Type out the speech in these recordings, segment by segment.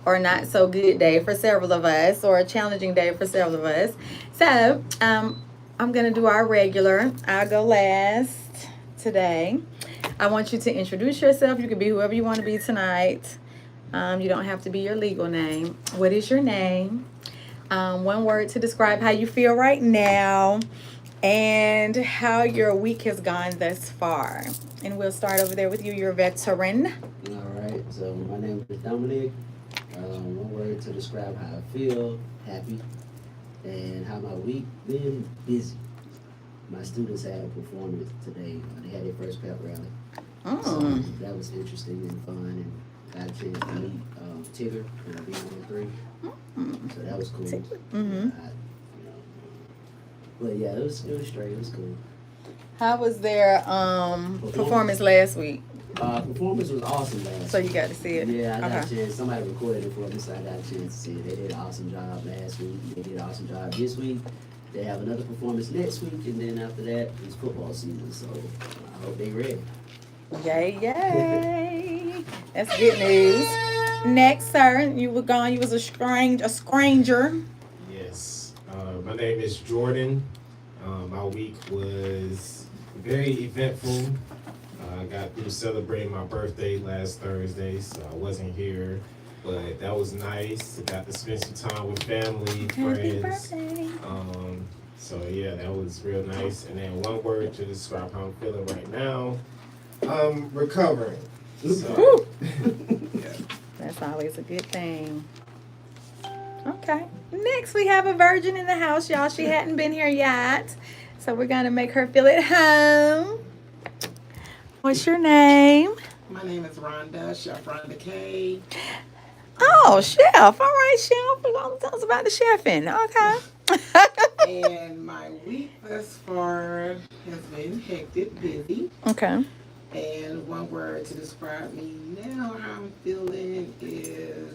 or not so good day for several of us, or a challenging day for several of us. So, I'm gonna do our regular. I'll go last today. I want you to introduce yourself. You can be whoever you want to be tonight. You don't have to be your legal name. What is your name? One word to describe how you feel right now and how your week has gone thus far. And we'll start over there with you, your veteran. All right, so my name is Dominic. One word to describe how I feel, happy, and how my week been busy. My students had a performance today. They had their first pep rally, so that was interesting and fun, and got a chance to meet Tigger and the B103. So that was cool. But yeah, it was straight. It was cool. How was their performance last week? Performance was awesome last So week. you got to see it? Yeah, I got Okay. a chance. Somebody recorded it for me, so I got a chance to see it. They did an awesome job last week. They did an awesome job this week. They have another performance next week, and then after that, it's football season. So I hope they ready. Yay, yay. That's good news. Next, sir, you were gone. You was a stranger. Yes. My name is Jordan. My week was very eventful. I got through celebrating my birthday last Thursday, so I wasn't here. But that was nice. I got to spend some time with family, Happy friends. birthday. So yeah, that was real nice. And then one word to describe how I'm feeling right now. I'm recovering. So, yeah. That's always a good thing. Okay. Next, we have a virgin in the house, y'all. She hadn't been here yet. So we're going to make her feel at home. What's your name? My name is Rhonda, Chef Rhonda K. Oh, chef. All right, chef. We're going to tell us about the chefing. Okay. And my week thus far has been hectic, busy. Okay. And one word to describe me now, how I'm feeling is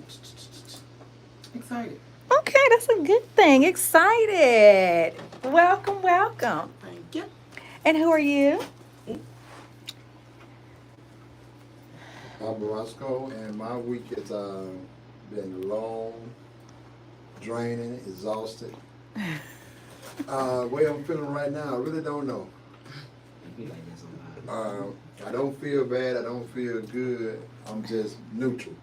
excited. Okay, that's a good thing. Excited. Welcome, welcome. Thank you. And who are you? I'm Roscoe, and my week has been long, draining, exhausted. Way I'm feeling right now, I really don't know. I feel like that's a lot. I don't feel bad. I don't feel good. I'm just neutral.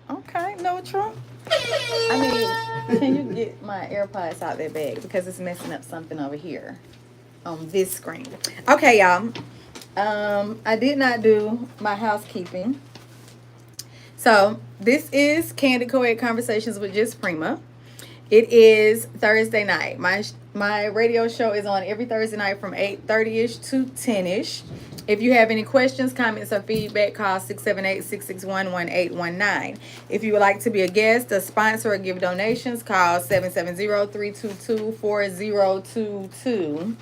Okay, neutral. I mean, can you get my AirPods out their bag because it's messing up something over here on this screen. Okay, y'all. I did not do my housekeeping. So this is Candid Co-ed Conversations with Just Prima. It is Thursday night. My radio show is on every Thursday night from 8:30ish to 10ish. If you have any questions, comments, or feedback, call 678-661-1819. If you would like to be a guest, a sponsor, or give donations, call 770-322-4022.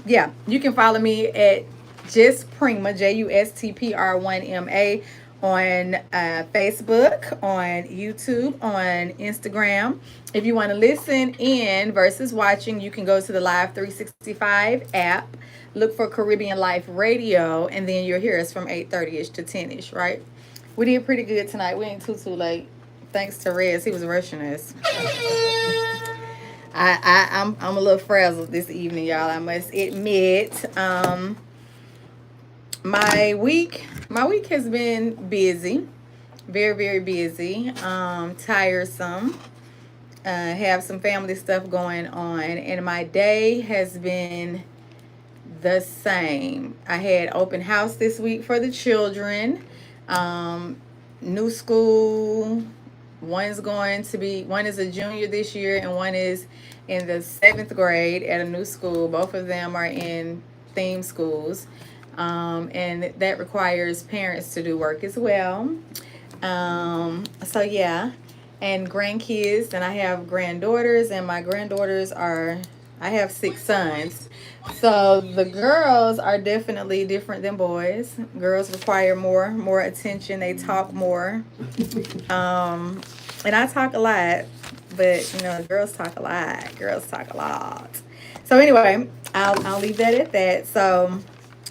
Yeah, you can follow me at Just Pr1ma, JUSTPR1MA, on Facebook, on YouTube, on Instagram. If you want to listen in versus watching, you can go to the Live 365 app, look for Caribbean Life Radio, and then you'll hear us from 8:30ish to 10ish, right? We did pretty good tonight. We ain't too late. Thanks to Rez, he was rushing us. I'm a little frazzled this evening, y'all. I must admit. My week has been busy, very, very busy, tiresome. Have some family stuff going on, and my day has been the same. I had open house this week for the children. New school. One is a junior this year, and one is in the 7th grade at a new school. Both of them are in theme schools. And that requires parents to do work as well. So yeah, and grandkids, and I have granddaughters, and my granddaughters I have 6 sons. So the girls are definitely different than boys. Girls require more attention. They talk more. And I talk a lot, but girls talk a lot. Girls talk a lot. So anyway, I'll leave that at that. So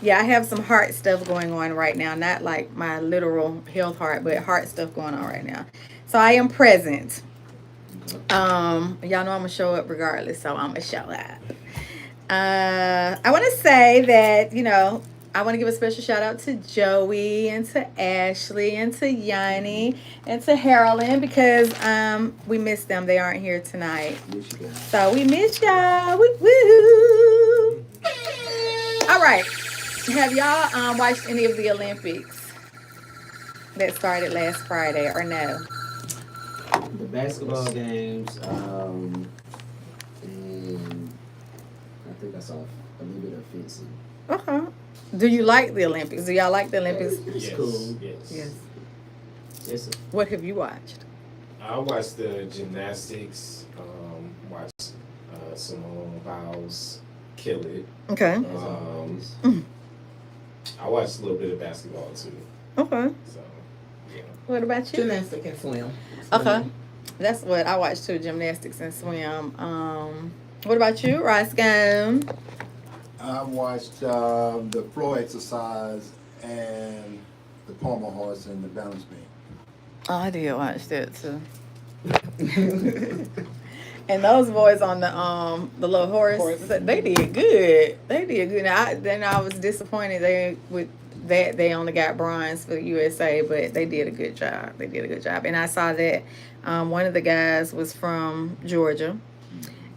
Yeah, I have some heart stuff going on right now. Not like my literal health heart, but heart stuff going on right now. So I am present. Y'all know I'm gonna show up regardless, so I'm gonna show up. I want to say that I want to give a special shout out to Joey and to Ashley and to Yanni and to Harolyn because we miss them. They aren't here tonight, Miss you guys. so we miss y'all. Woo woo. All right. Have y'all watched any of the Olympics that started last Friday or no? The basketball games, and I think I saw a little bit of fencing. Okay. Do you like the Olympics? Do y'all like the Olympics? It's Yes, cool. yes. Yes. What have you watched? I watched the gymnastics. Watched Simone Biles kill it. Okay. As Um, always. I watched a little bit of basketball too. Okay. So yeah. What about you? Gymnastic and swim. Okay. That's what I watched too, gymnastics and swim. What about you, Roscoe? I watched the floor exercise and the Pr1ma horse and the balance beam. Oh, I did watch that too. And those boys on the little horse, they did good. They did good. Then I was disappointed they only got bronze for the USA, but they did a good job. They did a good job. And I saw that one of the guys was from Georgia,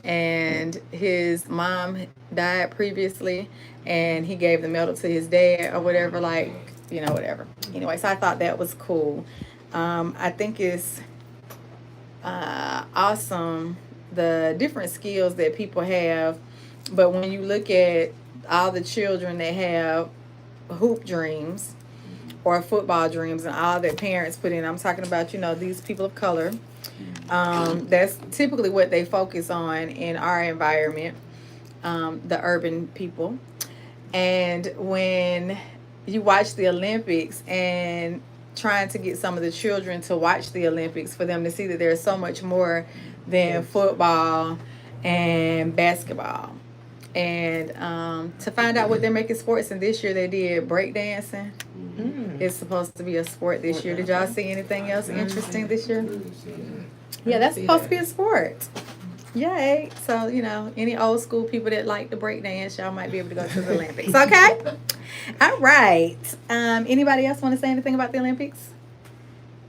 and his mom died previously, and he gave the medal to his dad or whatever, like, whatever. Anyway, so I thought that was cool. I think it's awesome the different skills that people have, but when you look at all the children that have hoop dreams or football dreams and all their parents put in, I'm talking about these people of color. That's typically what they focus on in our environment, the urban people. And when you watch the Olympics and trying to get some of the children to watch the Olympics for them to see that there's so much more than football and basketball. And to find out what they're making sports, and this year they did breakdancing. It's supposed to be a sport this year. Did y'all see anything else interesting this year? Yeah, that's supposed to be a sport. Yay. So, any old school people that like to breakdance, y'all might be able to go to the Olympics. Okay? All right. Anybody else want to say anything about the Olympics?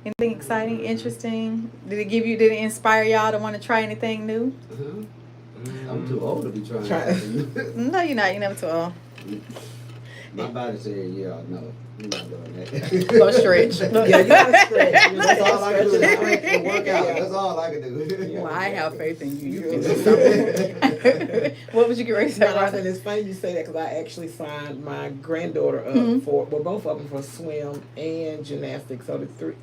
Anything exciting, interesting? Did it inspire y'all to want to try anything new? I'm too old to be trying. No, you're not. You're never too old. My body said, yeah, no, you're not doing that. Go stretch. Yeah, you gotta stretch. That's all I can do is Stretch it stretch and work out. Yeah. That's all I can do. Well, I have faith in you. You can do something. What would you get ready to say, And Rosa? it's funny you say that because I actually signed my granddaughter up for, well, both of them for swim and gymnastics. So the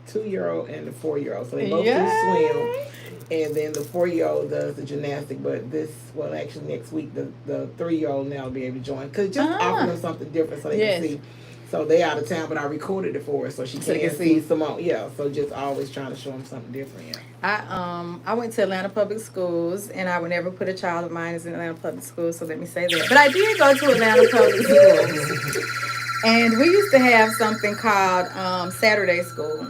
2-year-old and the 4-year-old. So they both do swim. And then the 4-year-old does the gymnastic, but actually next week, the 3-year-old now will be able to join. Because just offer them something different so they can see. So they out of town, but I recorded it for her so she can see some more. Yeah, so just always trying to show them something different. Yeah. I went to Atlanta Public Schools, and I would never put a child of mine in Atlanta Public Schools, so let me say that. But I did go to Atlanta Public Schools, and we used to have something called Saturday School.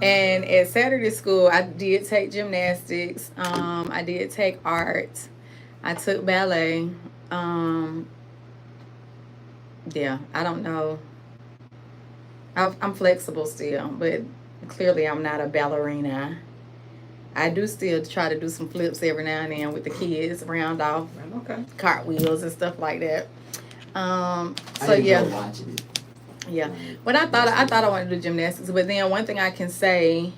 And at Saturday School, I did take gymnastics. I did take art. I took ballet. Yeah, I don't know. I'm flexible still, but clearly I'm not a ballerina. I do still try to do some flips every now and then with the kids, round off cartwheels and stuff like that. So yeah. Watching it. Yeah, but I thought I wanted to do gymnastics. But then one thing I can say,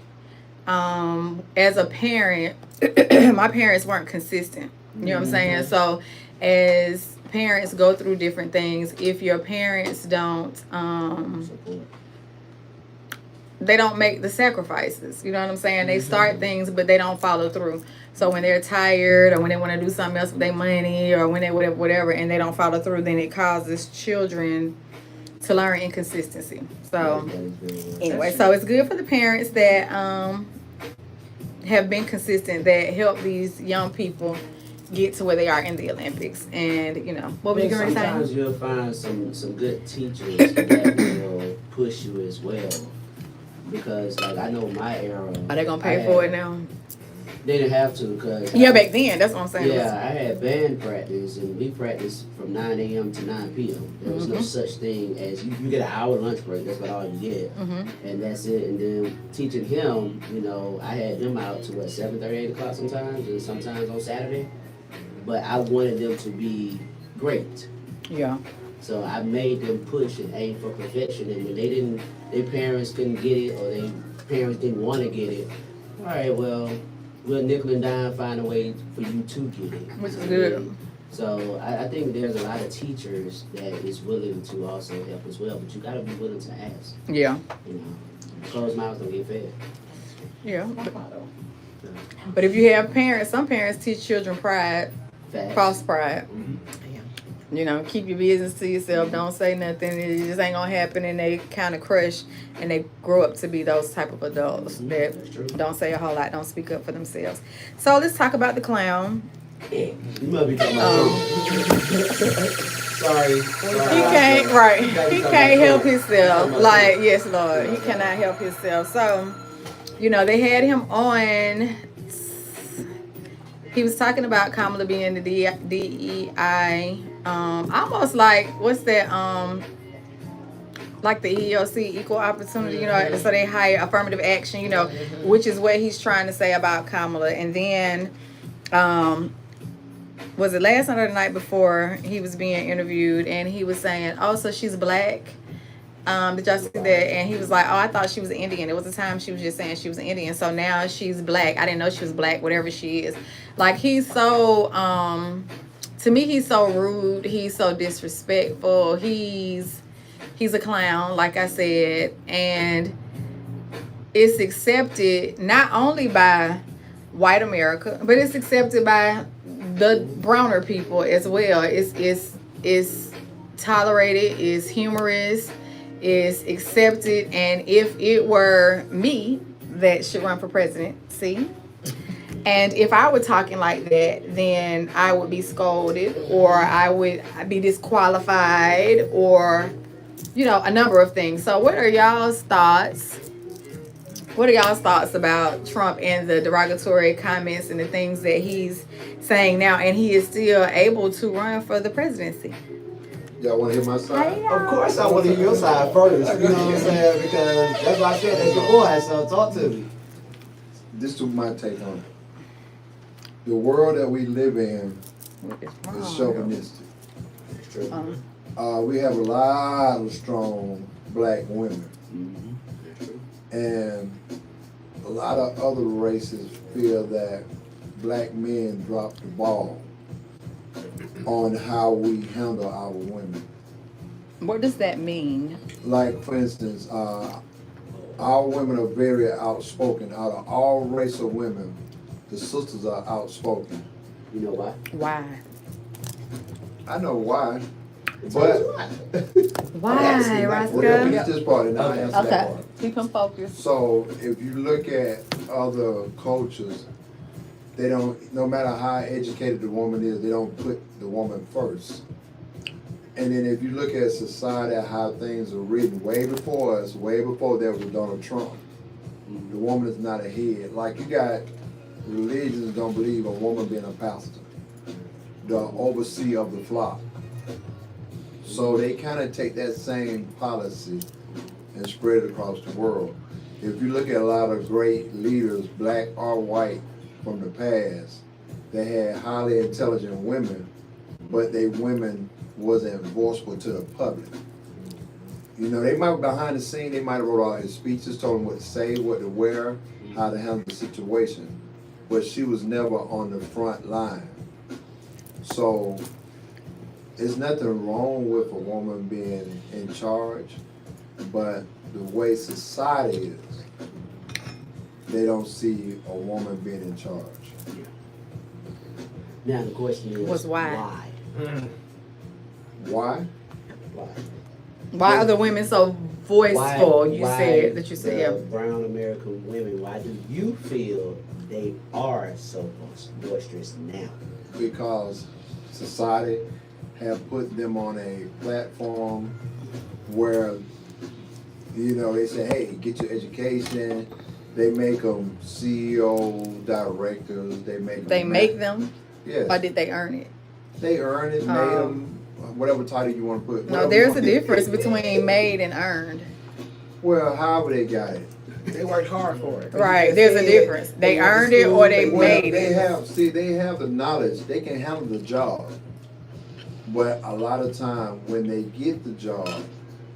as a parent, my parents weren't consistent. You know what I'm saying? So as parents go through different things, if your parents don't, they don't make the sacrifices. You know what I'm saying? They start things, but they don't follow through. So when they're tired or when they want to do something else with their money or when they whatever, and they don't follow through, then it causes children to learn inconsistency. So anyway, so it's good for the parents that have been consistent, that help these young people get to where they are in the Olympics. And what were you going to say? Sometimes you'll find some good teachers that will push you as well. Because like I know my era. Are they gonna pay for it now? They didn't have to because back then, that's what I'm saying. Yeah, I had band practice and we practiced from 9 a.m. to 9 p.m. There was no such thing as you get an hour lunch break. That's about all you get, and that's it. And then teaching him, I had them out to 7:30, 8 o'clock sometimes, and sometimes on Saturday. But I wanted them to be great. Yeah. So I made them push and aim for perfection. And when their parents couldn't get it or their parents didn't want to get it, all right, well, we'll nickel and dime find a way for you to get it. Which is good. So I think there's a lot of teachers that is willing to also help as well, but you got to be willing to ask. Yeah. Closed mouths don't get fed. Yeah. But if you have parents, some parents teach children pride, false pride. Keep your business to yourself. Don't say nothing. It just ain't gonna happen. And they kind of crush, and they grow up to be those type of adults that don't say a whole lot, don't speak up for themselves. So let's talk about the clown. You must be talking about Sorry. He can't. Right. He can't help himself. Like, yes, Lord, he cannot help himself. So, they had him on. He was talking about Kamala being the DEI. Almost like what's that? Like the EEOC, equal opportunity. So they hire affirmative action. Which is what he's trying to say about Kamala. And then, was it last night or the night before he was being interviewed, and he was saying, "Oh, so she's black." Did y'all see that? And he was like, "Oh, I thought she was an Indian. It was a time she was just saying she was an Indian. So now she's black. I didn't know she was black. Whatever she is." Like, he's so to me, he's so rude. He's so disrespectful. He's a clown, like I said, and it's accepted not only by white America, but it's accepted by the browner people as well. It's tolerated. It's humorous. Is accepted. And if it were me that should run for presidency, and if I were talking like that, then I would be scolded, or I'd be disqualified, or a number of things. So what are y'all's thoughts? What are y'all's thoughts about Trump and the derogatory comments and the things that he's saying now, and he is still able to run for the presidency? Y'all want to hear my side? Of course I want to hear your side first. You know what I'm saying? Because that's why I said that's your boy, so talk to me. This is my take on it. The world that we live in is chauvinistic. We have a lot of strong black women. And a lot of other races feel that black men drop the ball on how we handle our women. What does that mean? Like, for instance, our women are very outspoken. Out of all race of women, the sisters are outspoken. You know why? Why? I know why. But why, Roscoe? finish this part and I'll answer that Okay, part. keep him focused. So if you look at other cultures, they don't, no matter how educated the woman is, they don't put the woman first. And then if you look at society, how things are written way before us, way before there was Donald Trump, the woman is not a head. Like, you got religions don't believe a woman being a pastor, the overseer of the flock. So they kind of take that same policy and spread it across the world. If you look at a lot of great leaders, black or white, from the past, they had highly intelligent women, but they women wasn't voiceful to the public. They might be behind the scene, they might have wrote all his speeches, told him what to say, what to wear, how to handle the situation, but she was never on the front line. So there's nothing wrong with a woman being in charge, but the way society is, they don't see a woman being in charge. Now the question is, why? Why? Why are the women so voiceful? You said, yeah. Brown American women, why do you feel they are so boisterous now? because society have put them on a platform where, you know, they say, hey, get your education. They make them CEO, directors. They make them, Yes. or did they earn it? They earn it, made them, whatever title you want to put. No, there's a difference between made and earned. Well, however they got it. They worked hard for it. Right, there's a difference. They earned it or they made They it. they have the knowledge. They can handle the job. But a lot of time when they get the job,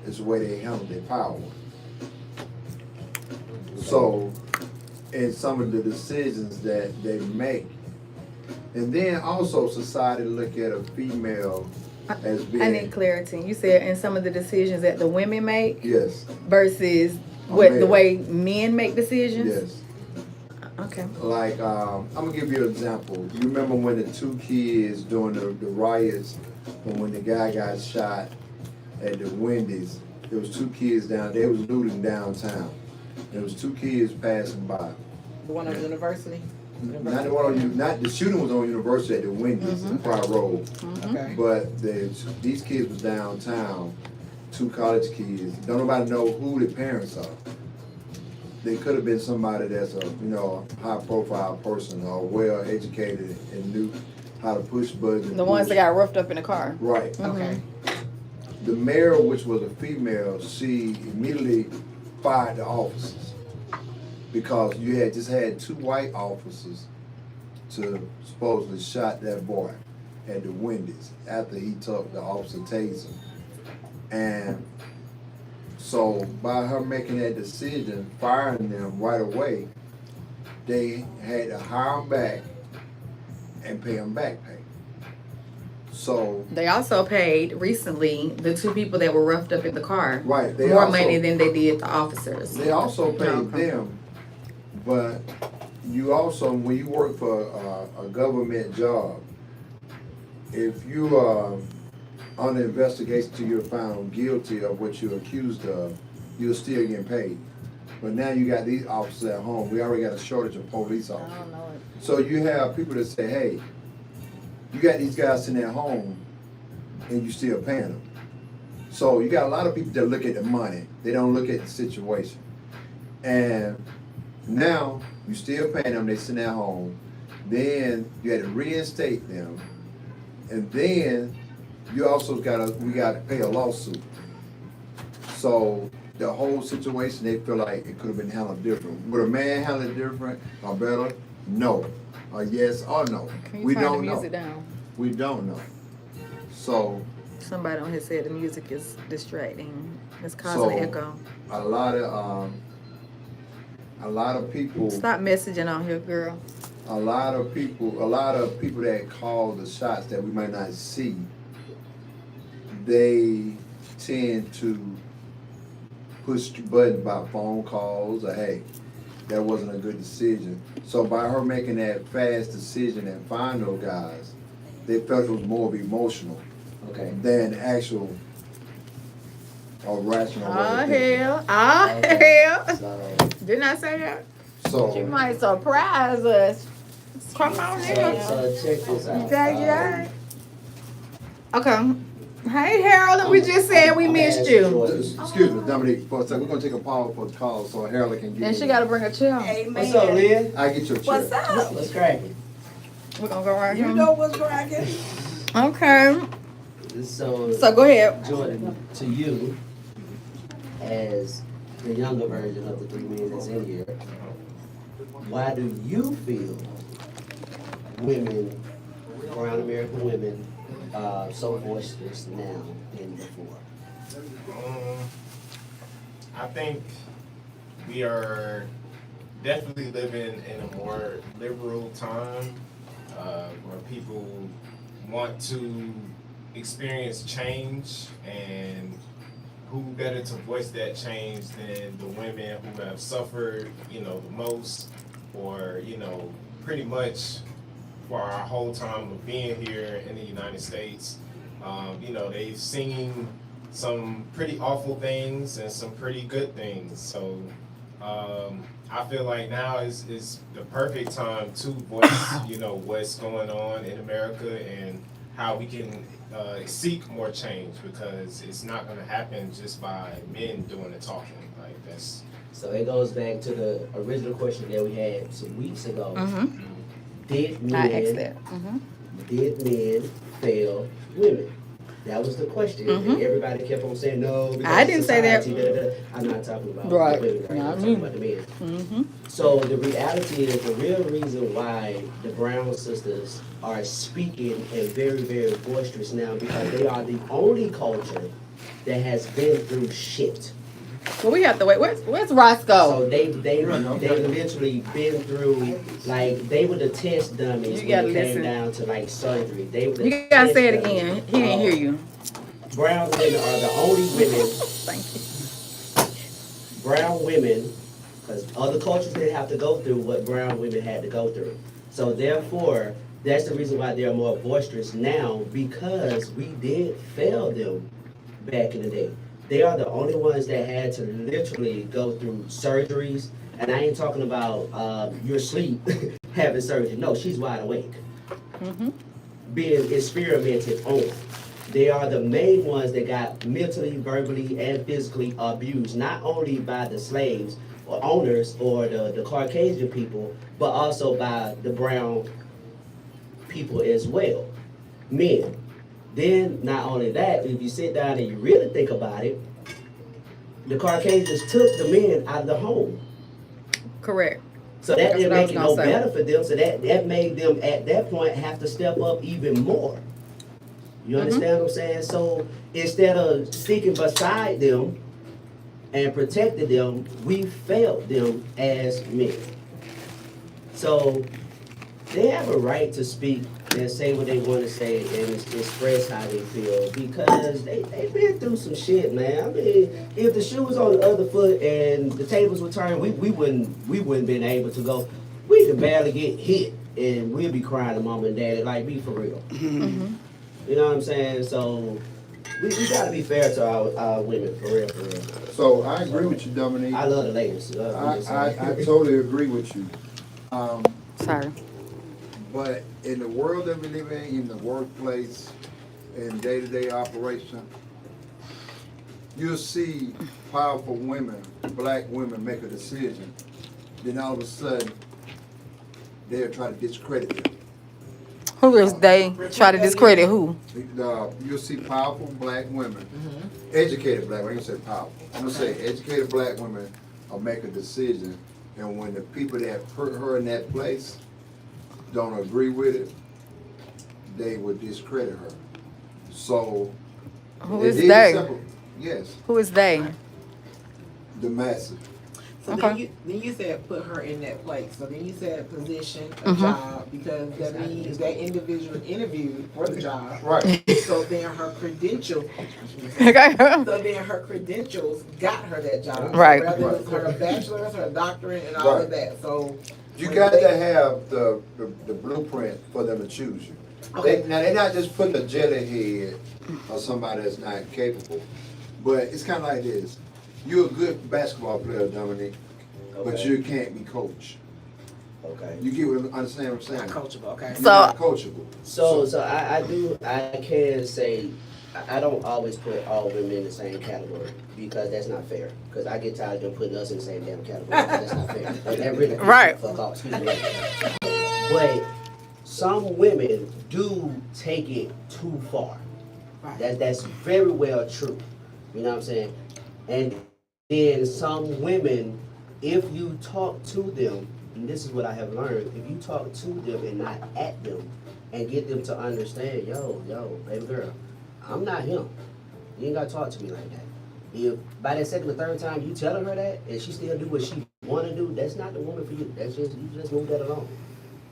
it's the way they handle their power. So, and some of the decisions that they make. And then also society look at a female as being. I need clarity. You said in some of the decisions that the women make Yes, versus what the male. way men make decisions? yes. Okay. Like, I'm gonna give you an example. You remember when the two kids during the riots, when the guy got shot at the Wendy's, there was two kids down, they was looting downtown. There was two kids passing by. The one on the university? Not the one on, not, the shooting was on University at the Wendy's in Pryor Road. Okay. But these kids was downtown, two college kids. Don't nobody know who the parents are. They could have been somebody that's a, you know, high profile person or well educated and knew how to push buttons. The ones that got roughed up in the car. Right. Okay. The mayor, which was a female, she immediately fired the officers because you had just had two white officers to supposedly shot that boy at the Wendy's after he took the officer taser. And so by her making that decision, firing them right away, they had to hire them back and pay them back pay. So They also paid recently the two people that were roughed up in the car right, they more also, money than they did the officers. They also paid Okay. them, but you also, when you work for a government job, if you are under investigation till you're found guilty of what you're accused of, you're still getting paid. But now you got these officers at home. We already got a shortage of police I officers. don't know it. So you have people that say, hey, you got these guys sitting at home and you still paying them. So you got a lot of people that look at the money. They don't look at the situation. And now you still paying them, they sitting at home. Then you had to reinstate them. And then you also we got to pay a lawsuit. So the whole situation, they feel like it could have been handled different. Would a man handle it different or better? No. Or yes or no. Can you We turn don't the music know. down? We don't know. So Somebody on here said the music is distracting. It's causing an echo. a lot of people, Stop messaging on here, girl. a lot of people that call the shots that we might not see, they tend to push the button by phone calls or hey, that wasn't a good decision. So by her making that fast decision and find those guys, they felt it was more of emotional Okay. than actual or rational. way Oh, of thinking. hell. Oh, Okay. hell. So, Didn't I say that? She So might surprise us. Come on in. so check this out. Yeah. Okay. Hey, Harold, we just said we missed you. excuse me, Dominique, for a second. We're gonna take a pause for the call so Harold can get And she in. got to bring a chair. What's up, Leah? I get your chair. What's up? What's cracking? We're going to go right You here. know what's cracking? Okay. So So go ahead. Jordan, to you, as the younger version of the three men that's in here, why do you feel women, brown American women, so boisterous now than before? I think we are definitely living in a more liberal time where people want to experience change, and who better to voice that change than the women who have suffered, the most, or, pretty much for our whole time of being here in the United States. They've seen some pretty awful things and some pretty good things. So I feel like now is the perfect time to voice, what's going on in America and how we can seek more change, because it's not going to happen just by men doing the talking. Like that's. So it goes back to the original question that we had some weeks ago. Mm-hmm. Did I asked men that. Mm-hmm. did men fail women? That was the question. Mhm. And everybody kept on saying no. Because I didn't say that. society, da, da, da. I'm not talking about Right. the women, right? Not I'm me. talking about the men. Mm-hmm. So the reality is, the real reason why the Brown sisters are speaking and very, very boisterous now, because they are the only culture that has been through shit. Well, we have to wait. Where's Roscoe? So they literally been through, like, they were the test dummies You when gotta it came listen. down to like surgery. They were the You gotta test say it dummies. again. He didn't hear you. Brown women are the only women. Thank you. Brown women, because other cultures didn't have to go through what brown women had to go through. So therefore, that's the reason why they're more boisterous now, because we did fail them back in the day. They are the only ones that had to literally go through surgeries. And I ain't talking about you're asleep having surgery. No, she's wide awake, Mm-hmm. being experimented on. They are the main ones that got mentally, verbally, and physically abused, not only by the slaves or owners or the Caucasian people, but also by the brown people as well, men. Then, not only that, if you sit down and you really think about it, the Caucasians took the men out of the home. Correct. So that That's didn't what I make was it gonna no say. better for them. So that made them, at that point, have to step up even more. You understand what I'm saying? So instead of sticking beside them and protecting them, we failed them as men. So they have a right to speak and say what they want to say and express how they feel, because they've been through some shit, man. I mean, if the shoe was on the other foot and the tables were turned, we wouldn't been able to go. We could barely get hit and we'll be crying to mom and daddy, like, be for real. Mm-hmm. You know what I'm saying? So we gotta be fair to our women, for real, for real. So I agree with you, Dominique. I love the ladies. I'm just I saying. totally agree with you. Sorry. But in the world that we live in the workplace, in day-to-day operation, you'll see powerful women, black women, make a decision. Then all of a sudden, they'll try to discredit them. Who is they? Try to discredit who? You'll see powerful black women, educated black women. I'm gonna say powerful. I'm gonna say educated black women will make a decision, and when the people that put her in that place don't agree with it, they would discredit her. So Who it is is they? simple. Yes, Who is they? the masses. So Okay. then you said put her in that place. So then you said position, a Mhm. job, because that means that individual interviewed for the job. Right. So then her credentials, Okay. so then her credentials got her that job. Right. Whether it was her bachelor's, her doctorate, and all Right. of that. So You when got they- to have the blueprint for them to choose you. Okay. Now they're not just putting a jellyhead or somebody that's not capable, but it's kind of like this. You're a good basketball player, Dominique, but Okay. you can't be coached. Okay. You get what understand what I'm saying? not coachable, okay? You're So- not coachable. So I can say I don't always put all women in the same category, because that's not fair. Because I get tired of them putting us in the same damn category. That's not fair. That really pisses Right. the fuck off. Excuse me. But some women do take it too far. Right. That's very well true. You know what I'm saying? And then some women, if you talk to them, and this is what I have learned, if you talk to them and not at them, and get them to understand, yo, baby girl, I'm not him. You ain't gotta talk to me like that. If by that second or third time you telling her that, and she still do what she wanna do, that's not the woman for you. That's just, you just move that along.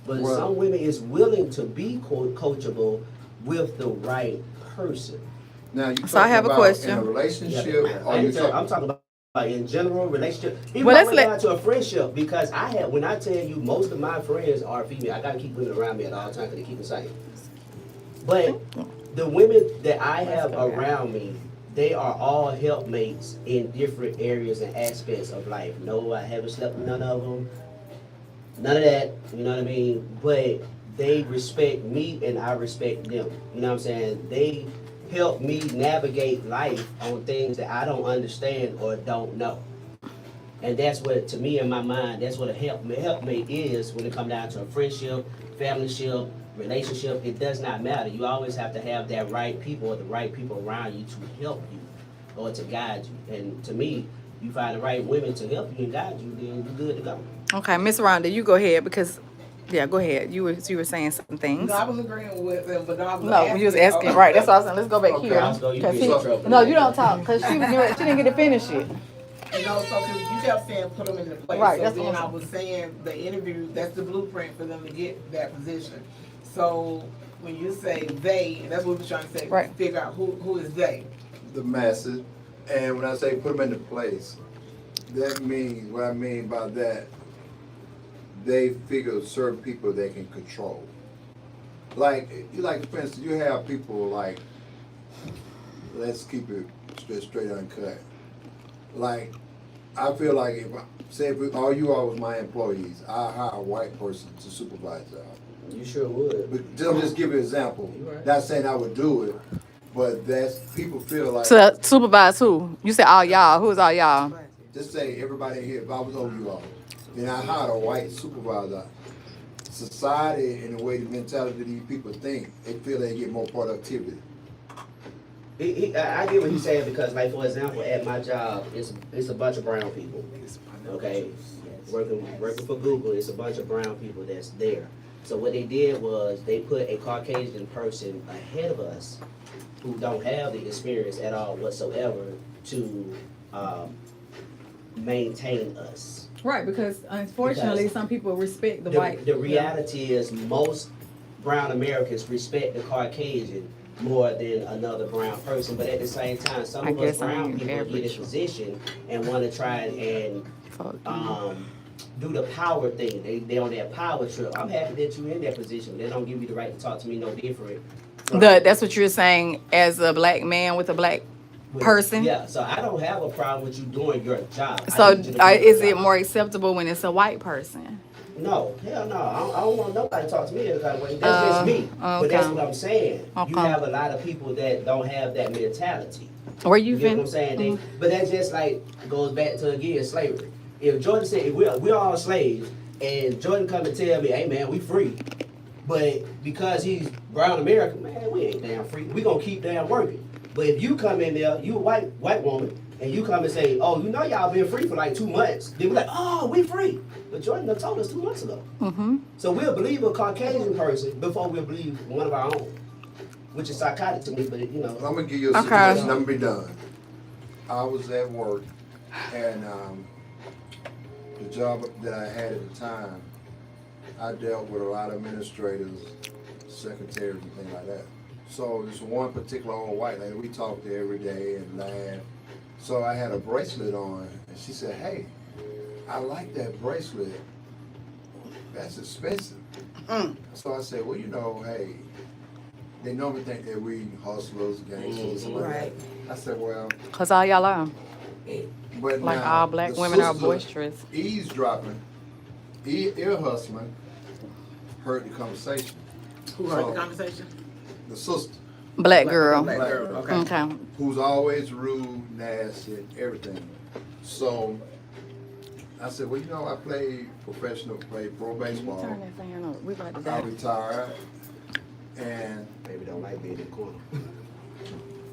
But Well- some women is willing to be coachable with the right person. Now you So I have a question. in a relationship, or you I'm talking about in general relationship. Even Well, let's all the way let- down to a friendship, because when I tell you most of my friends are female, I gotta keep women around me at all times because they keep me sane. But the women that I have around me they are all helpmates in different areas and aspects of life. No, I haven't slept with none of them. None of that, you know what I mean? But they respect me and I respect them. You know what I'm saying? They help me navigate life on things that I don't understand or don't know. And that's what, to me in my mind, that's what a helpmate is when it comes down to a friendship, familyship, relationship. It does not matter. You always have to have that right people or the right people around you to help you or to guide you. And to me, you find the right women to help you and guide you, then you're good to go. Okay, Miss Rhonda, you go ahead because, yeah, go ahead. You were saying some things. No, I was agreeing with them, but no, I was No, you was asking, right? That's what I was saying. Let's go back Okay. here. Roscoe, you 'Cause get in trouble. no, you don't talk because she didn't get to finish it. You know, so 'cause you kept saying put them in the place. Right, So that's then what I'm I saying. was saying the interview, that's the blueprint for them to get that position. So when you say they, and that's what we're trying to say, Right. figure out who is they. The masses. And when I say put them into place, that means, what I mean by that, they figure certain people they can control. Like for instance, you have people like, let's keep it straight uncut. Like, I feel like if all you are was my employees, I hire a white person to supervise y'all. You sure would. But I'm just give you an example. You right. Not saying I would do it, but that's, people feel like, To supervise who? You said all y'all. Who's all y'all? just say everybody here, if I was over you all, then I hired a white supervisor. Society and the way the mentality of these people think, they feel they get more productivity. I get what he's saying because, like, for example, at my job, it's a bunch of brown people. Okay, working for Google, it's a bunch of brown people that's there. So what they did was they put a Caucasian person ahead of us who don't have the experience at all whatsoever to maintain us. Right, because unfortunately, Because some people respect the white. The reality is most brown Americans respect the Caucasian more than another brown person, but at the same time, some I of us guess I brown ain't people get average. in position and want to try and Fuck. do the power thing. They on that power trip. I'm happy that you're in that position. They don't give you the right to talk to me no different. That's what you're saying as a black man with a black person. Yeah, so I don't have a problem with you doing your job. I So need you to do your is it job. more acceptable when it's a white person? No, hell no. I don't want nobody to talk to me any kind of way. That's just me. But that's okay. what I'm saying. You Okay. have a lot of people that don't have that mentality. Where you You get what I'm fin? saying? But that just like goes back to again slavery. If Jordan said if we're all slaves, and Jordan come and tell me, hey man, we free, but because he's brown American, man, we ain't damn free. We gonna keep damn working. But if you come in there, you a white woman, and you come and say, oh, you know y'all been free for like 2 months, then we're like, oh, we free. But Jordan done told us 2 months ago. Mm-hmm. So we'll believe a Caucasian person before we'll believe one of our own, which is psychotic to me, but you know. I'm gonna give you a Okay. situation, I'm gonna be done. I was at work, and the job that I had at the time, I dealt with a lot of administrators, secretaries, and things like that. So this one particular old white lady, we talked to every day and laughed. So I had a bracelet on, and she said, hey, I like that bracelet. That's expensive. So I said, well, you know, hey, they normally think that we hustlers, gangsters, something like that. I said, well, Cause all y'all are but like now, all black the women are sister boisterous. Eavesdropping, ear hustling, heard the conversation. Who heard So, the conversation? The sister, Black girl. Black girl. Okay. Okay. who's always rude, nasty, everything. So I said, well, you know, I played pro baseball. Turn that fan up. We about to I die. retired, and Baby don't like being in the corner.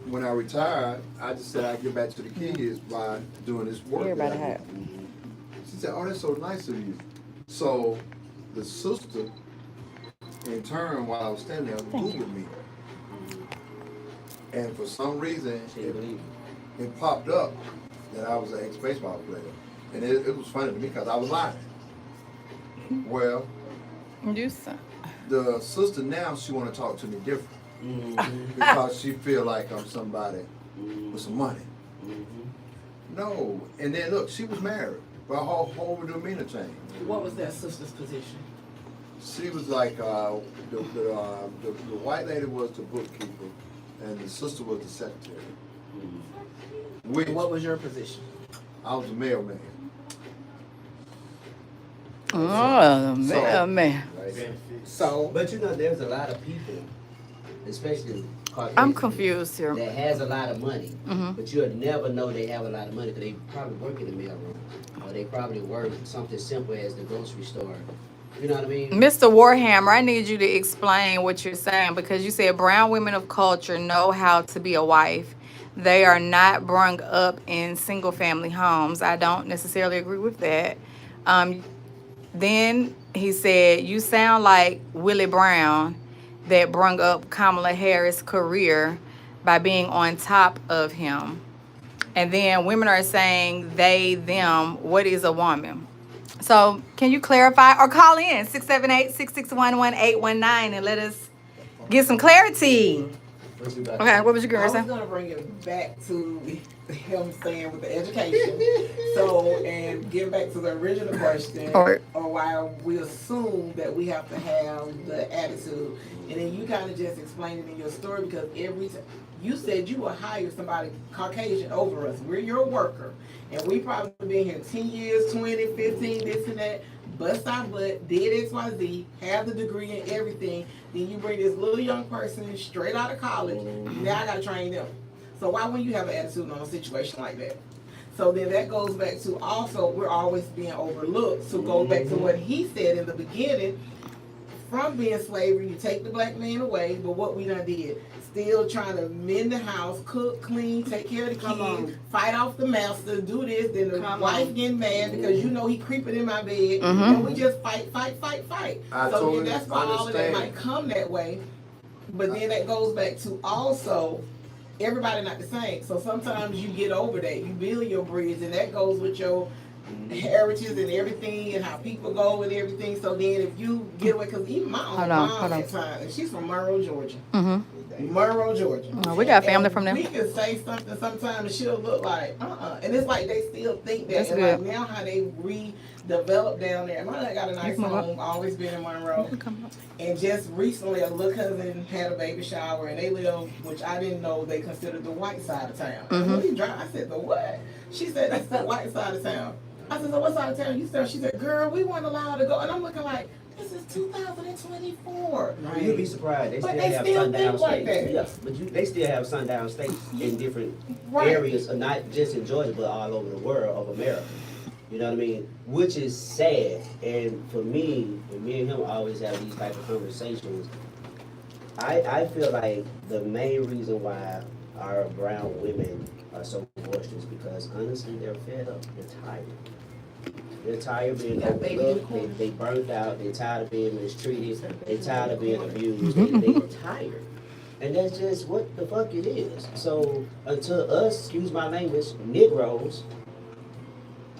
when I retired, I just said I'd get back to the kids by doing this work. Everybody that I had. do. She said, oh, that's so nice of you. So the sister, in turn, while I was standing there, Googled me. And for some reason, She didn't believe you. it popped up that I was an ex-baseball player. And it was funny to me because I was lying. Well, You son. the sister now, she want to talk to me different Mm-hmm. because she feel like I'm somebody with some money. Mm-hmm. No. And then look, she was married, but her whole demeanor changed. What was that sister's position? She was like, the white lady was the bookkeeper, and the sister was the secretary. Which What was your position? I was a mailman. Oh, So- man. Right? So, But you know, there's a lot of people, especially Caucasian I'm people, confused here. that has a lot of money, Mhm. but you'll never know they have a lot of money because they probably work in the mailroom, or they probably work something simple as the grocery store. You know what I mean? Mr. Warhammer, I need you to explain what you're saying because you said brown women of culture know how to be a wife. They are not brung up in single family homes. I don't necessarily agree with that. Then he said, you sound like Willie Brown that brung up Kamala Harris' career by being on top of him. And then women are saying they, them, what is a woman? So can you clarify or call in 678-661-1819 and let us get some clarity. What you about to Okay, say? what was you I going was to say? gonna bring it back to him saying with the education. So, and get back to the original question, Or- or why we assume that we have to have the attitude. And then you kind of just explained it in your story because every time you said you will hire somebody Caucasian over us. We're your worker. And we probably been here 10 years, 20, 15, this and that. Bust our butt, did XYZ, have the degree and everything. Then you bring this little young person straight out of college. Now I gotta train them. So why wouldn't you have an attitude on a situation like that? So then that goes back to also we're always being overlooked. So go back to what he said in the beginning. From being slavery, you take the black man away, but what we done did, still trying to mend the house, cook, clean, take care of the Come kids, on. fight off the master, do this, then the Come wife on. getting mad because you know he creeping in my bed, Mhm. and we just fight. I So totally then that's why all of that understand. might come that way. But then that goes back to also everybody not the same. So sometimes you get over that, you build your bridge, and that goes with your heritage and everything and how people go and everything. So then if you get away, because even my own Hold on, mom hold on. at times, and she's from Monroe, Georgia. Mm-hmm. Monroe, Georgia. We got family And from there. we can say something sometimes and she'll look like, And it's like they still think that. That's and good. like now how they redeveloped down there. My dad got a nice come up. home, always been in Monroe. And just recently, a little cousin had a baby shower, and they live, which I didn't know they considered the white side of town. And when we drive, I said, the what? She said, that's the white side of town. I said, so what side of town you still? She said, girl, we weren't allowed to go. And I'm looking like, this is 2024. Well, you'd be surprised. They But still they have still sundown think like states. that. Yeah, but they still have sundown states in different Right. areas, not just in Georgia, but all over the world of America. You know what I mean? Which is sad. And for me, and me and him always have these type of conversations. I feel like the main reason why our brown women are so boisterous because honestly they're fed up. They're tired. They're tired of being That baby in the overlooked. corner. They burnt out. They're tired of being mistreated. They're tired of being abused. They're tired. And that's just what the fuck it is. So until us, excuse my language, Negroes,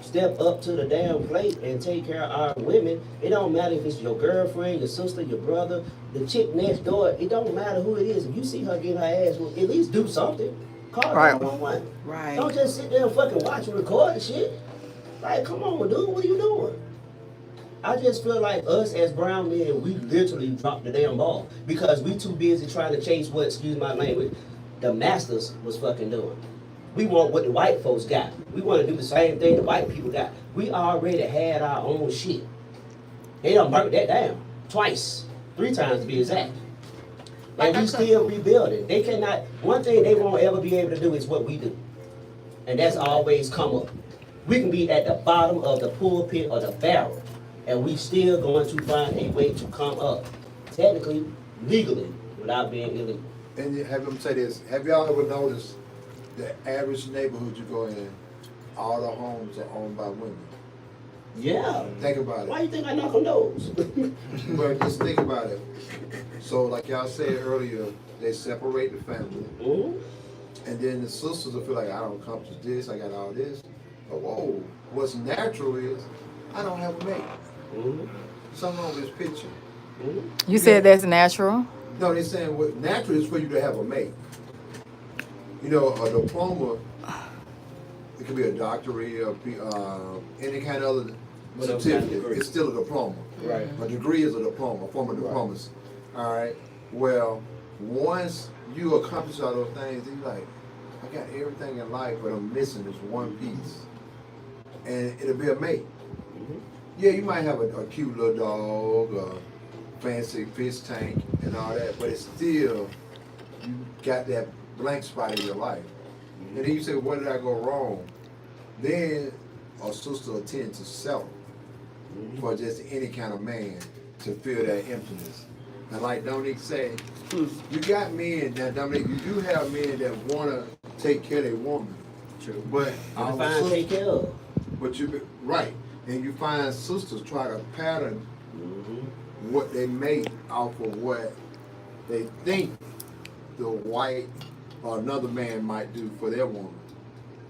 step up to the damn plate and take care of our women, it don't matter if it's your girlfriend, your sister, your brother, the chick next door, it don't matter who it is. If you see her getting her ass whooped, at least do something. Call Right. 911. Right. Don't just sit there and fucking watch and record and shit. Like, come on, dude, what are you doing? I just feel like us as brown men, we literally dropped the damn ball because we too busy trying to chase what, excuse my language, the masters was fucking doing. We want what the white folks got. We want to do the same thing the white people got. We already had our own shit. They done burnt that down twice, 3 times to be exact. And we still rebuilding. They cannot, one thing they won't ever be able to do is what we do. And that's always come up. We can be at the bottom of the pulpit or the barrel, and we still going to find a way to come up, technically, legally, without being illegal. And have them say this, have y'all ever noticed the average neighborhood you go in, all the homes are owned by women? Yeah. Think about Why it. you think I knock on doors? But just think about it. So like y'all said earlier, they separate the family. Mhm. And then the sisters will feel like, I don't accomplish this, I got all this. But whoa, what's natural is, I don't have a mate. Mhm. Something wrong with this picture. Mhm. You said that's natural. No, they're saying what natural is for you to have a mate. You know, a diploma, it could be a doctorate or any kind of other What else kind of certificate. degree? It's still a diploma. Right. A degree is a diploma, a form of diplomacy. All right. Well, once you accomplish all those things, then you're like, I got everything in life, but I'm missing this one piece. And it'll be a mate. Yeah, you might have a cute little dog, a fancy fish tank, and all that, but it's still, you got that blank spot in your life. And then you say, where did I go wrong? Then a sister will tend to settle for just any kind of man to fill that emptiness. And like Dominique said, you got men, now Dominique, you do have men that want to take care of their woman. True. But I find take care of. But right. And you find sisters try to pattern what they make off of what they think the white or another man might do for their woman.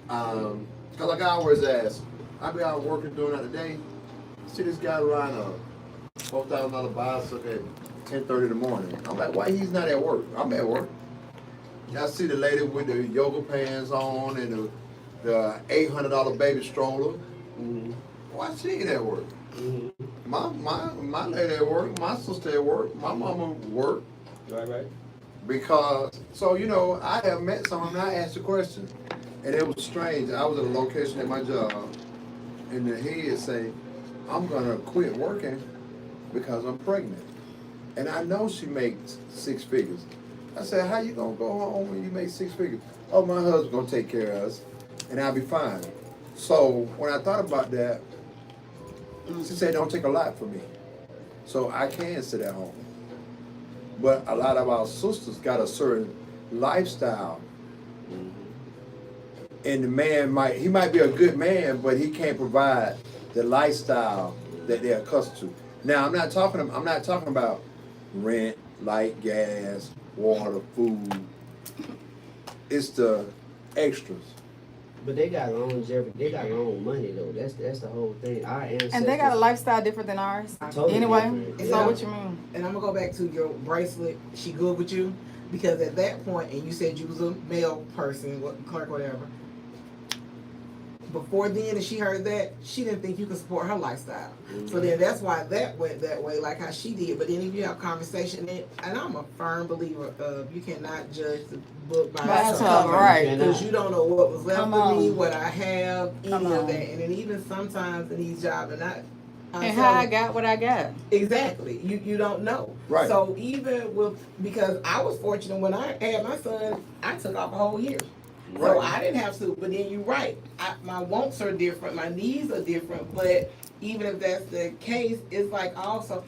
Cause like I always ask, I be out working during the day, see this guy riding a $4,000 bicycle at 10:30 in the morning. I'm like, why he's not at work? I'm at work. I see the lady with the yoga pants on and the $800 baby stroller. Why she ain't at work? My lady at work, my sister at work, my mama work. Right. Because, so you know, I have met someone and I asked a question. And it was strange. I was at a location at my job and the head say, I'm gonna quit working because I'm pregnant. And I know she makes 6 figures. I said, how you gonna go home when you make 6 figures? Oh, my husband's gonna take care of us and I'll be fine. So when I thought about that, she said, don't take a lot for me. So I can sit at home. But a lot of our sisters got a certain lifestyle. And the man he might be a good man, but he can't provide the lifestyle that they're accustomed to. Now I'm not talking about rent, light, gas, water, food. It's the extras. But they got longevity. They got their own money though. That's the whole thing. Our ancestors. And they got a lifestyle different than ours. Totally Anyway, different. so Yeah. what you mean? And I'm gonna go back to your bracelet. She good with you because at that point, and you said you was a male person, clerk, whatever. Before then, and she heard that, she didn't think you could support her lifestyle. So then that's why that went that way, like how she did. But then if you have conversation, and I'm a firm believer of you cannot judge the book by its cover, right? Because you don't know what was left Come of me, on. what I have, Come any of on. that. And then even sometimes in these jobs, and how I got what I got. exactly. You don't know. Right. So even with, because I was fortunate when I had my son, I took off a whole year. So I didn't have to, but then you're right. My wants are different, my needs are different, but even if that's the case, it's like also,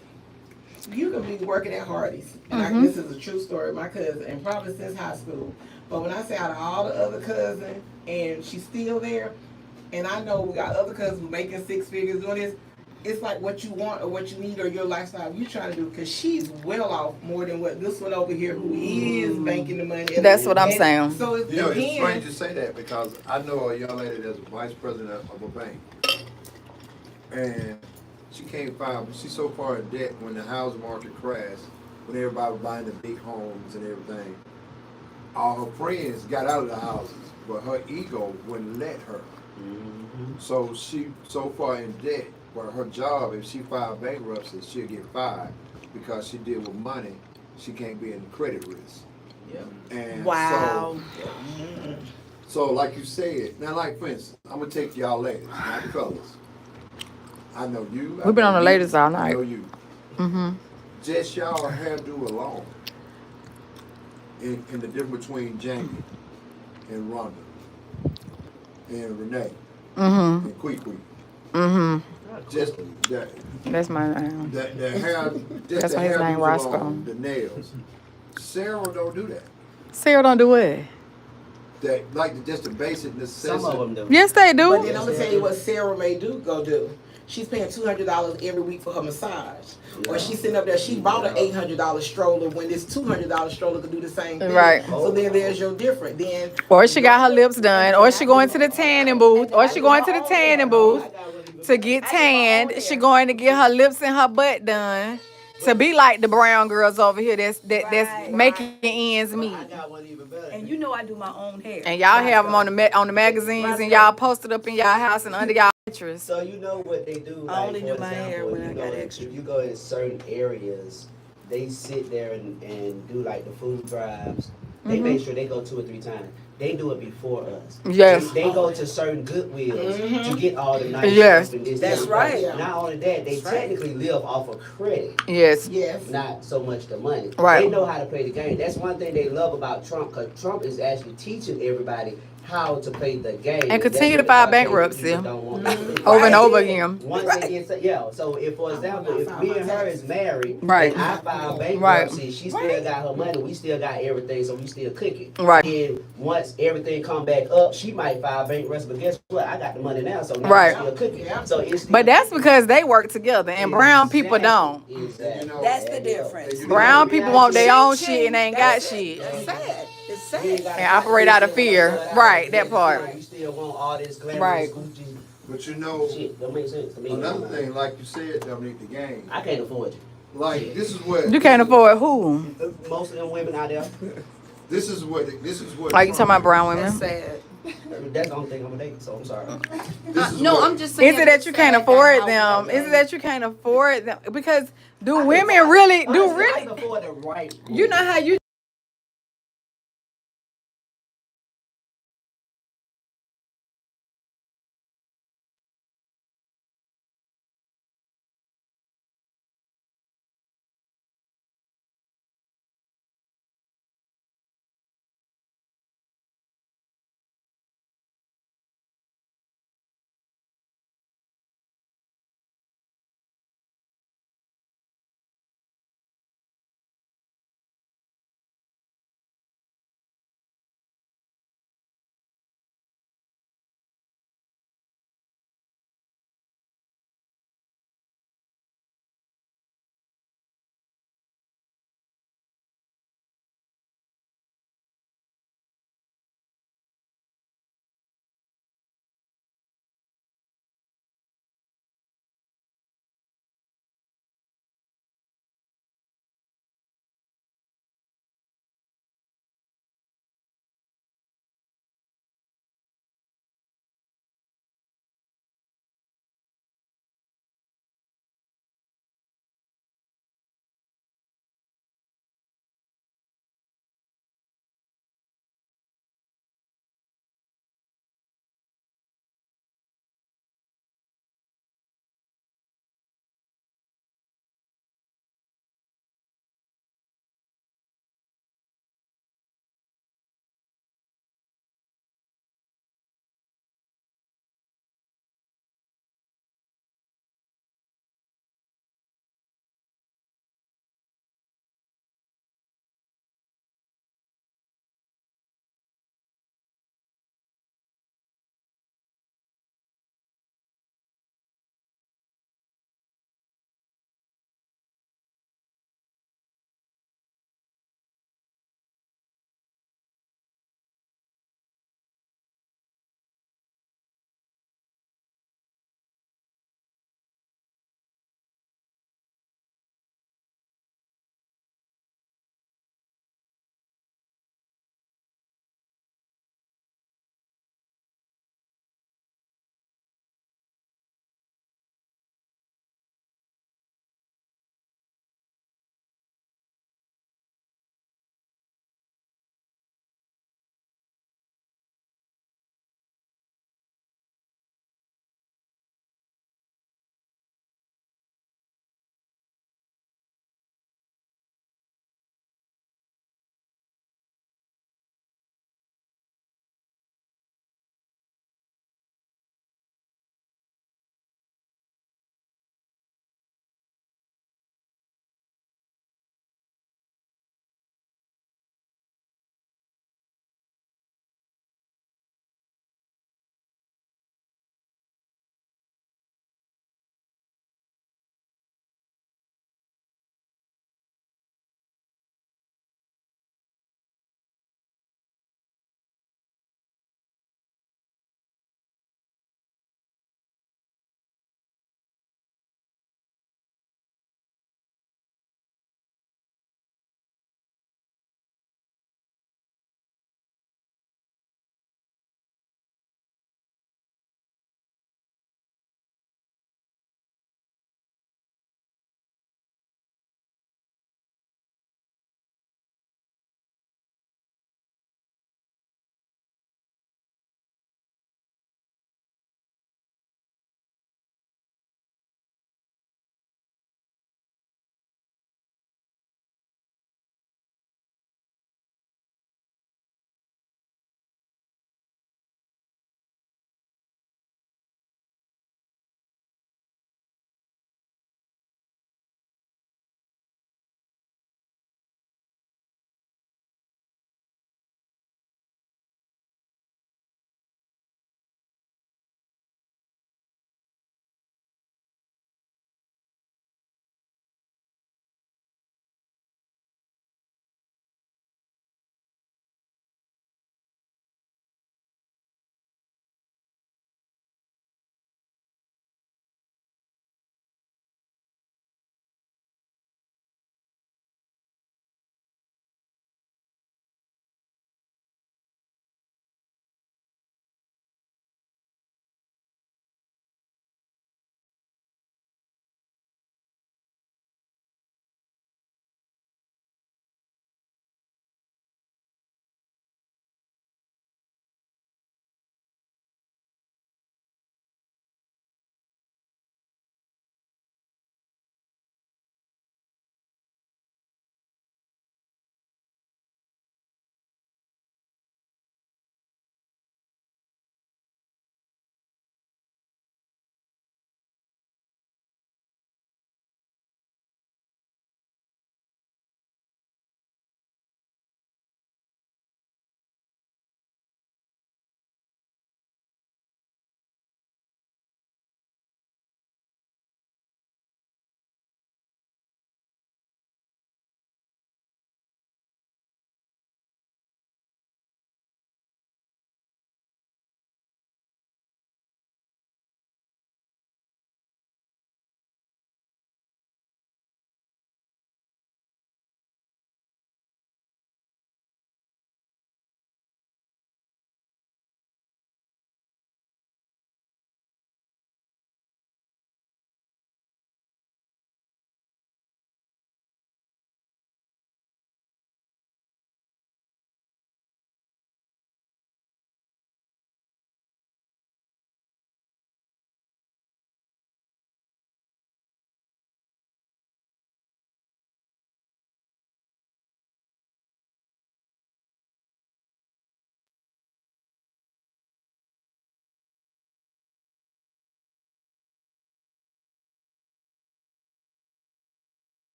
you can be working at Hardee's. And this is a true story, my cousin, and probably since high school. But when I say out of all the other cousins, and she's still there, and I know we got other cousins making 6 figures doing this, it's like what you want or what you need or your lifestyle you trying to do, because she's well off more than what this one over here who is banking the money. That's what I'm saying. So it's, You know, it's again, strange to say that because I know a young lady that's vice president of a bank. And she can't find, she's so far in debt when the housing market crashed, when everybody was buying the big homes and everything. All her friends got out of the houses, but her ego wouldn't let her. So she so far in debt, where her job, if she filed bankruptcy, she'll get fired because she deal with money. She can't be in credit risk. Yeah. And Wow. So like you said, now like for instance, I'm gonna take y'all ladies, not the fellas. I know you. We've been on the ladies all I night. know you. Just y'all hairdo alone. In the difference between Jamie and Rhonda and Renee and Quee. Just that. That's my name. The hair, just That's the why his hair name moves Roscoe. along, the nails. Sarah don't do that. Sarah don't do it. That like just the basic necessity. Some of them do. Yes, they but do. then I'm gonna tell you what Sarah may go do. She's paying $200 every week for her massage. Or she's sitting up there, she bought an $800 stroller when this $200 stroller could do the same thing. Right. So then there's your difference. Then Or she got her lips done, or she going to the tanning booth, or she going to the tanning booth to get tanned. She going to get her lips and her butt done to be like the brown girls over here that's making ends meet. I got one even better. And you know I do my own hair. And y'all have them on the magazines and y'all posted up in y'all house and under y'all mattress. So you know what they do. I only like, for do my hair example, when if I you got go in- extra. If you go in certain areas, they sit there and do like the food drives. They make sure they go 2 or 3 times. they do it before us. Yes. They go to certain Goodwills to get all the nice Yes. stuff and this. That's that, and right. that. Not only that, they technically live off of credit. Yes. Yes. Not so much the money. Right. They know how to play the game. That's one thing they love about Trump, because Trump is actually teaching everybody how to play the game. And continue That's to file what the Caucasian bankruptcy. people don't want to do. Over and over Then, again. Once they get, so if, for example, if me and her is married, Right. and I file bankruptcy, she still got her money, we still got everything, so we still cooking. Right. And once everything come back up, she might file bankruptcy, but guess what? I got the money now, so now Right. we still cooking. So it's still But that's because they work together, and brown people don't. Exactly. That's the difference. Brown people want their own shit and they ain't got shit. That's sad. It's You ain't sad. gotta And operate out of fear. Right, that part. You still want all this glamorous Right. Gucci But you know, shit. That makes sense to me. another thing, like you said, Dominique, the game. I can't afford you. Like this is what You can't afford who? Most of them women out there, This is what. Like you talking about brown That's women? sad. that's the only thing I'm gonna date, so I'm sorry. This is No, what, I'm just saying. Is it that you can't sad afford how- them? Is it that you can't afford them? Because do women Honestly, really I do can really? afford the right You know how you